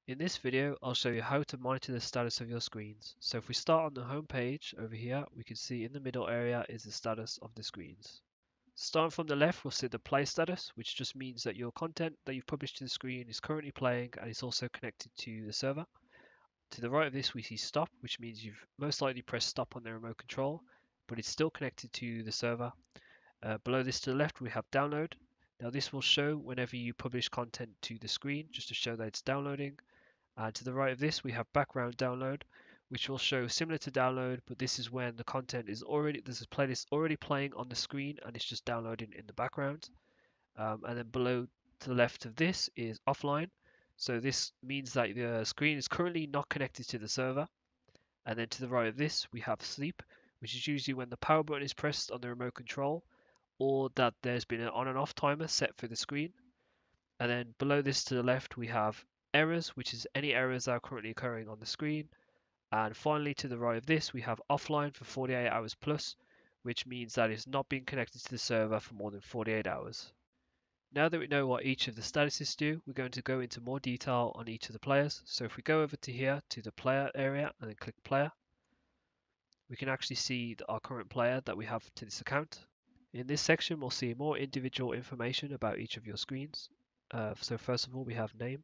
In this video, I'll show you how to monitor the status of your screens. So if we start on the home page over here, we can see in the middle area is the status of the screens. Starting from the left, we'll see the play status, which just means that your content that you've published to the screen is currently playing and is also connected to the server. To the right of this, we see stop, which means you've most likely pressed stop on the remote control, but it's still connected to the server. Below this to the left, we have download. Now this will show whenever you publish content to the screen, just to show that it's downloading. And to the right of this, we have background download, which will show similar to download, but this is when the content is already, there's a playlist already playing on the screen and it's just downloading in the background. And then below to the left of this is offline. So this means that the screen is currently not connected to the server. And then to the right of this, we have sleep, which is usually when the power button is pressed on the remote control, or that there's been an on and off timer set for the screen. And then below this to the left, we have errors, which is any errors that are currently occurring on the screen. And finally, to the right of this, we have offline for 48 hours plus, which means that it's not being connected to the server for more than 48 hours. Now that we know what each of the statuses do, we're going to go into more detail on each of the players. So if we go over to here to the player area and then click player, we can actually see our current player that we have to this account. In this section, we'll see more individual information about each of your screens. So first of all, we have name,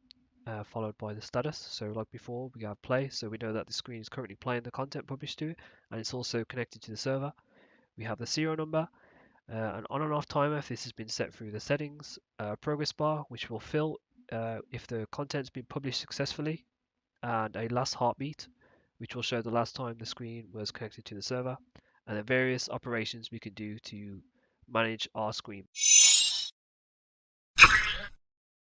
followed by the status. So like before, we have play, so we know that the screen is currently playing the content published to it, and it's also connected to the server. We have the serial number, an on and off timer if this has been set through the settings, progress bar, which will fill if the content's been published successfully, and a last heartbeat, which will show the last time the screen was connected to the server, and then various operations we can do to manage our screen.